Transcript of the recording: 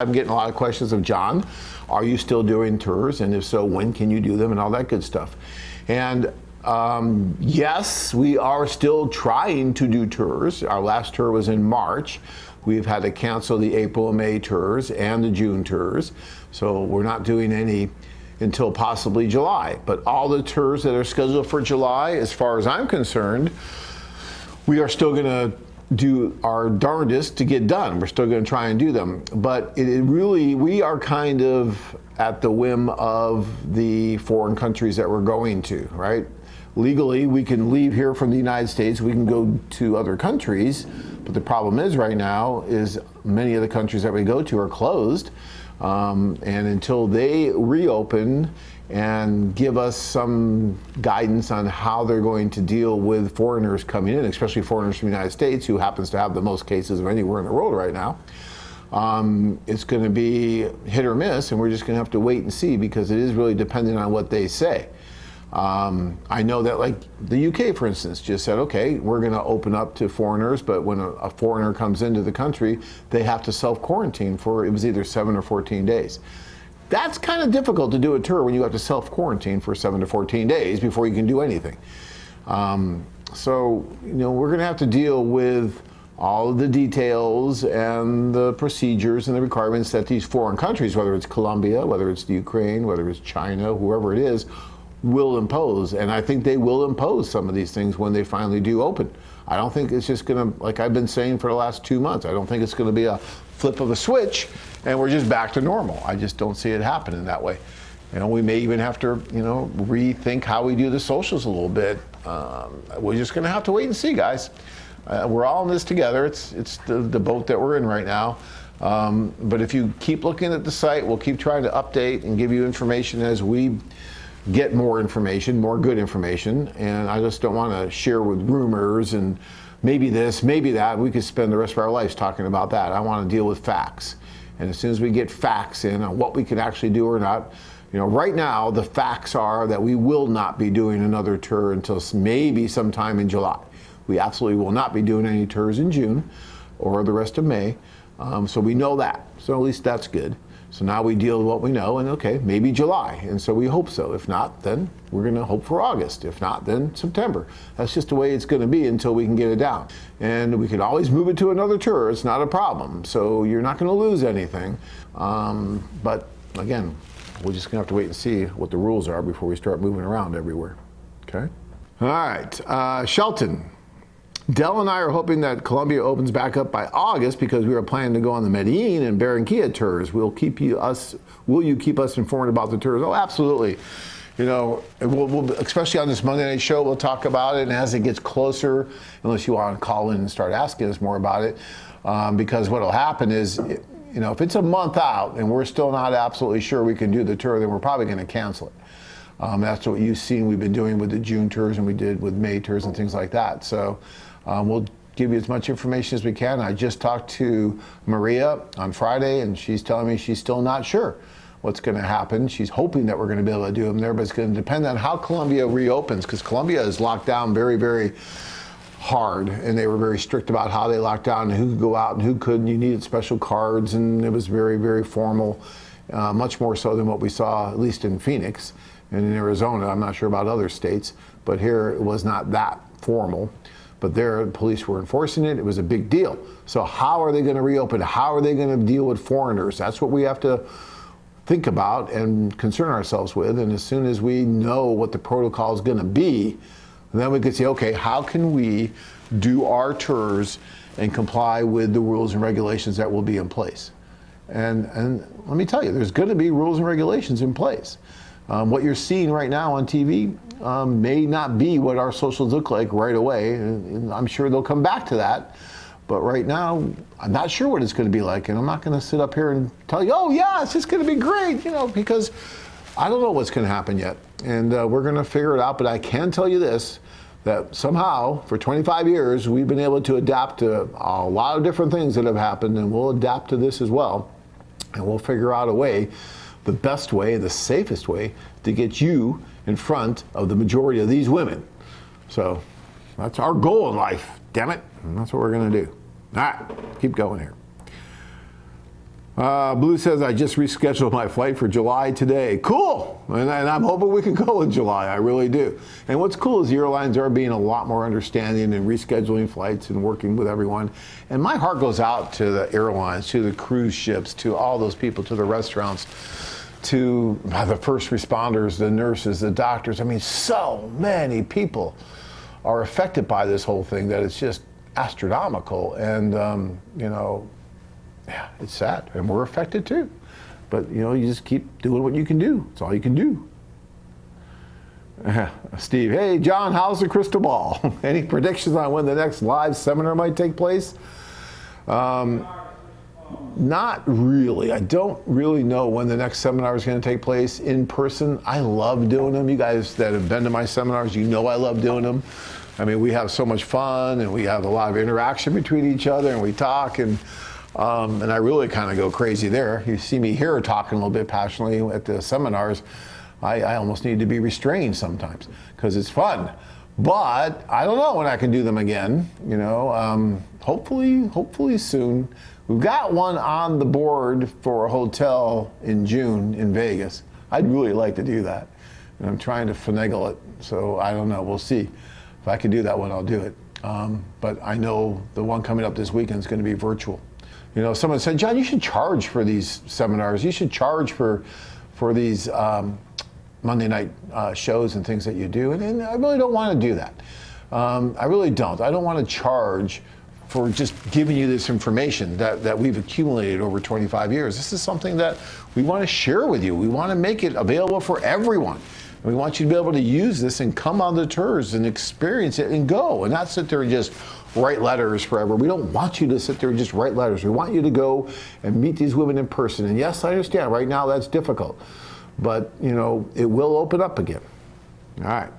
I'm getting a lot of questions of John, are you still doing tours? And if so, when can you do them and all that good stuff? And yes, we are still trying to do tours. Our last tour was in March. We've had to cancel the April and May tours and the June tours. So we're not doing any until possibly July. But all the tours that are scheduled for July, as far as I'm concerned, we are still gonna do our darndest to get done. We're still going to try and do them, but we are kind of at the whim of the foreign countries that we're going to, right? Legally, we can leave here from the United States, we can go to other countries, but the problem is right now is many of the countries that we go to are closed, and until they reopen and give us some guidance on how they're going to deal with foreigners coming in, especially foreigners from the United States, who happens to have the most cases of anywhere in the world right now. It's going to be hit or miss, and we're just going to have to wait and see, because it is really dependent on what they say. I know that, like the UK, for instance, just said, okay, we're going to open up to foreigners, but when a foreigner comes into the country, they have to self-quarantine for, it was either 7 or 14 days. That's kind of difficult to do a tour when you have to self-quarantine for 7 to 14 days before you can do anything. So, we're going to have to deal with all of the details and the procedures and the requirements that these foreign countries, whether it's Colombia, whether it's the Ukraine, whether it's China, whoever it is, will impose. And I think they will impose some of these things when they finally do open. I don't think it's just going to, like I've been saying for the last 2 months, I don't think it's going to be a flip of a switch and we're just back to normal. I just don't see it happening that way. We may even have to, rethink how we do the socials a little bit. We're just going to have to wait and see, guys. We're all in this together. It's the boat that we're in right now. But if you keep looking at the site, we'll keep trying to update and give you information as we get more information, more good information. And I just don't want to share with rumors and maybe this, maybe that. We could spend the rest of our lives talking about that. I want to deal with facts. And as soon as we get facts in on what we can actually do or not, right now the facts are that we will not be doing another tour until maybe sometime in July. We absolutely will not be doing any tours in June or the rest of May. So we know that. So at least that's good. So now we deal with what we know, and okay, maybe July. And so we hope so. If not, then we're going to hope for August. If not, then September. That's just the way it's going to be until we can get it down. And we can always move it to another tour. It's not a problem. So you're not going to lose anything. But again, we're just going to have to wait and see what the rules are before we start moving around everywhere. Okay? All right. Shelton. Dell and I are hoping that Colombia opens back up by August, because we are planning to go on the Medellin and Barranquilla tours. Will you keep us informed about the tours? Oh, absolutely. We'll, especially on this Monday night show, we'll talk about it. And as it gets closer, unless you want to call in and start asking us more about it, because what will happen is, if it's a month out and we're still not absolutely sure we can do the tour, then we're probably going to cancel it. That's what you've seen we've been doing with the June tours, and we did with May tours and things like that. So we'll give you as much information as we can. I just talked to Maria on Friday, and she's telling me she's still not sure what's going to happen. She's hoping that we're going to be able to do them there, but it's going to depend on how Colombia reopens, because Colombia is locked down very, very hard, and they were very strict about how they locked down and who could go out and who couldn't. You needed special cards, and it was very, very formal, much more so than what we saw, at least in Phoenix and in Arizona. I'm not sure about other states, but here it was not that formal. But there, police were enforcing it. It was a big deal. So how are they going to reopen? How are they going to deal with foreigners? That's what we have to think about and concern ourselves with. And as soon as we know what the protocol is going to be, then we could say, okay, how can we do our tours and comply with the rules and regulations that will be in place? And let me tell you, there's going to be rules and regulations in place. What you're seeing right now on TV may not be what our socials look like right away. And I'm sure they'll come back to that. But right now, I'm not sure what it's going to be like. And I'm not going to sit up here and tell you, oh, yeah, it's just going to be great, because I don't know what's going to happen yet. And we're going to figure it out. But I can tell you this, that somehow, for 25 years, we've been able to adapt to a lot of different things that have happened. And we'll adapt to this as well. And we'll figure out a way, the best way, the safest way to get you in front of the majority of these women. So that's our goal in life, damn it. And that's what we're going to do. All right, keep going here. Blue says, I just rescheduled my flight for July today. Cool. And I'm hoping we can go in July. I really do. And what's cool is the airlines are being a lot more understanding and rescheduling flights and working with everyone. And my heart goes out to the airlines, to the cruise ships, to all those people, to the restaurants, to the first responders, the nurses, the doctors. I mean, so many people are affected by this whole thing that it's just astronomical. And, you know, yeah, it's sad, and we're affected too. But, you know, you just keep doing what you can do. It's all you can do. Steve, hey, John, how's the crystal ball? Any predictions on when the next live seminar might take place? Not really. I don't really know when the next seminar is going to take place in person. I love doing them. You guys that have been to my seminars, you know I love doing them. I mean, we have so much fun, and we have a lot of interaction between each other, and we talk, and I really kind of go crazy there. You see me here talking a little bit passionately at the seminars. I almost need to be restrained sometimes because it's fun. But I don't know when I can do them again. You know, hopefully soon. We've got one on the board for a hotel in June in Vegas. I'd really like to do that. And I'm trying to finagle it. So I don't know. We'll see. If I can do that one, I'll do it. But I know the one coming up this weekend is going to be virtual. You know, someone said, John, you should charge for these seminars. You should charge for these Monday night shows and things that you do. And I really don't want to do that. I really don't. I don't want to charge for just giving you this information that we've accumulated over 25 years. This is something that we want to share with you. We want to make it available for everyone. And we want you to be able to use this and come on the tours and experience it and go, and not sit there and just write letters forever. We don't want you to sit there and just write letters. We want you to go and meet these women in person. And yes, I understand right now that's difficult, but you know, it will open up again. All right.